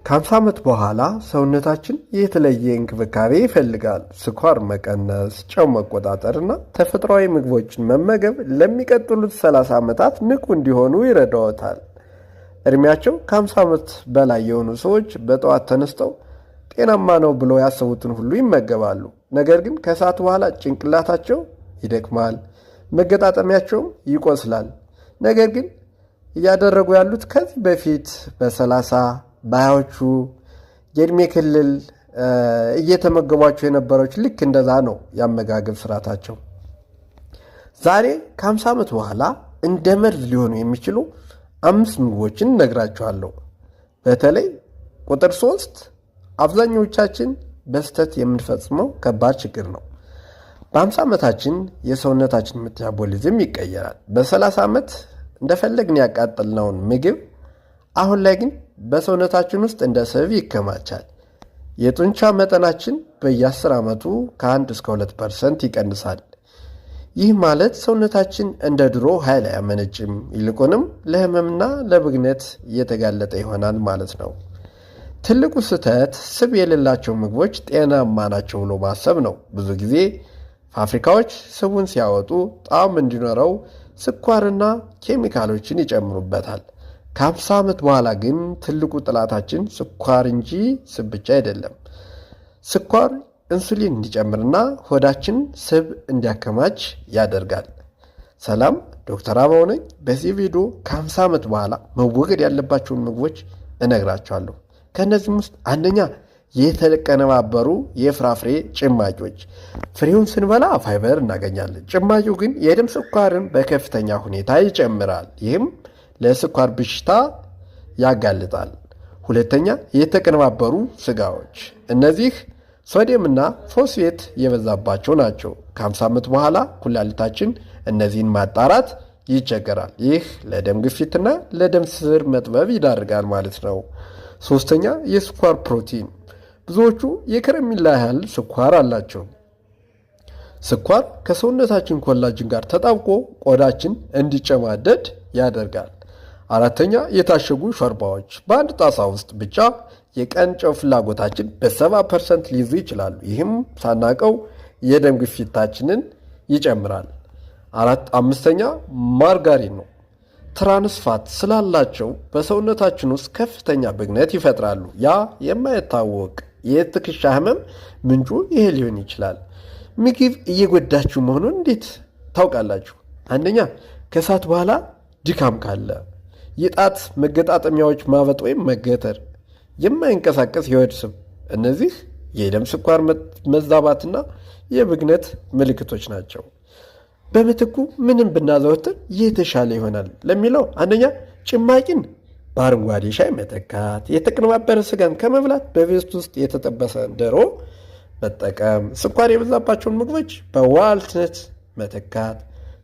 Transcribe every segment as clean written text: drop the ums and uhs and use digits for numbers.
ከ50 ዓመት በኋላ ሰውነታችን የተለየ እንክብካቤ ይፈልጋል። ስኳር መቀነስ፣ ጨው መቆጣጠር እና ተፈጥሯዊ ምግቦችን መመገብ ለሚቀጥሉት 30 ዓመታት ንቁ እንዲሆኑ ይረዳዎታል። እድሜያቸው ከ50 ዓመት በላይ የሆኑ ሰዎች በጠዋት ተነስተው ጤናማ ነው ብለው ያሰቡትን ሁሉ ይመገባሉ። ነገር ግን ከሰዓት በኋላ ጭንቅላታቸው ይደክማል፣ መገጣጠሚያቸውም ይቆስላል። ነገር ግን እያደረጉ ያሉት ከዚህ በፊት በ30 በ20ዎቹ የእድሜ ክልል እየተመገቧቸው የነበረች ልክ እንደዛ ነው የአመጋገብ ስርዓታቸው። ዛሬ ከ50 ዓመት በኋላ እንደ መርዝ ሊሆኑ የሚችሉ 5 ምግቦችን እነግራችኋለሁ። በተለይ ቁጥር 3 አብዛኞቻችን በስተት የምንፈጽመው ከባድ ችግር ነው። በ50 ዓመታችን የሰውነታችን ሜታቦሊዝም ይቀየራል። በ30 ዓመት እንደፈለግን ያቃጠልነውን ምግብ አሁን ላይ ግን በሰውነታችን ውስጥ እንደ ስብ ይከማቻል። የጡንቻ መጠናችን በየ10 ዓመቱ ከ1 እስከ 2% ይቀንሳል። ይህ ማለት ሰውነታችን እንደ ድሮ ኃይል አያመነጭም፣ ይልቁንም ለህመምና ለብግነት እየተጋለጠ ይሆናል ማለት ነው። ትልቁ ስህተት ስብ የሌላቸው ምግቦች ጤናማ ናቸው ብሎ ማሰብ ነው። ብዙ ጊዜ ፋብሪካዎች ስቡን ሲያወጡ ጣዕም እንዲኖረው ስኳርና ኬሚካሎችን ይጨምሩበታል። ከ50 ዓመት በኋላ ግን ትልቁ ጠላታችን ስኳር እንጂ ስብ ብቻ አይደለም። ስኳር ኢንሱሊን እንዲጨምርና ሆዳችን ስብ እንዲያከማች ያደርጋል። ሰላም፣ ዶክተር አበባው ነኝ። በዚህ ቪዲዮ ከ50 ዓመት በኋላ መወገድ ያለባቸውን ምግቦች እነግራቸዋለሁ። ከእነዚህም ውስጥ አንደኛ የተቀነባበሩ የፍራፍሬ ጭማቂዎች። ፍሬውን ስንበላ ፋይበር እናገኛለን። ጭማቂው ግን የደም ስኳርን በከፍተኛ ሁኔታ ይጨምራል። ይህም ለስኳር በሽታ ያጋልጣል። ሁለተኛ የተቀነባበሩ ስጋዎች። እነዚህ ሶዲየምና ፎስፌት የበዛባቸው ናቸው። ከ50 ዓመት በኋላ ኩላሊታችን እነዚህን ማጣራት ይቸገራል። ይህ ለደም ግፊትና ለደም ስር መጥበብ ይዳርጋል ማለት ነው። ሶስተኛ የስኳር ፕሮቲን። ብዙዎቹ የከረሜላ ያህል ስኳር አላቸው። ስኳር ከሰውነታችን ኮላጅን ጋር ተጣብቆ ቆዳችን እንዲጨማደድ ያደርጋል። አራተኛ የታሸጉ ሾርባዎች። በአንድ ጣሳ ውስጥ ብቻ የቀን ጨው ፍላጎታችን በ70% ሊይዙ ይችላሉ። ይህም ሳናቀው የደም ግፊታችንን ይጨምራል። አምስተኛ ማርጋሪን ነው። ትራንስፋት ስላላቸው በሰውነታችን ውስጥ ከፍተኛ ብግነት ይፈጥራሉ። ያ የማይታወቅ የትከሻ ህመም ምንጩ ይሄ ሊሆን ይችላል። ምግብ እየጎዳችሁ መሆኑን እንዴት ታውቃላችሁ? አንደኛ ከሰዓት በኋላ ድካም ካለ፣ የጣት መገጣጠሚያዎች ማበጥ ወይም መገተር፣ የማይንቀሳቀስ የሆድ ስብ፣ እነዚህ የደም ስኳር መዛባትና የብግነት ምልክቶች ናቸው። በምትኩ ምንም ብናዘወትር የተሻለ ይሆናል ለሚለው አንደኛ ጭማቂን በአረንጓዴ ሻይ መተካት፣ የተቀነባበረ ስጋን ከመብላት በቤት ውስጥ የተጠበሰ ዶሮ መጠቀም፣ ስኳር የበዛባቸውን ምግቦች በዋልትነት መተካት።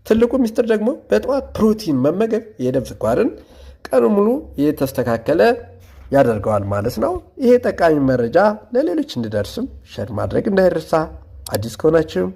ትልቁ ሚስጥር ደግሞ በጠዋት ፕሮቲን መመገብ የደም ስኳርን ቀኑ ሙሉ የተስተካከለ ያደርገዋል ማለት ነው። ይሄ ጠቃሚ መረጃ ለሌሎች እንዲደርስም ሸር ማድረግ እንዳይረሳ። አዲስ ከሆናችሁም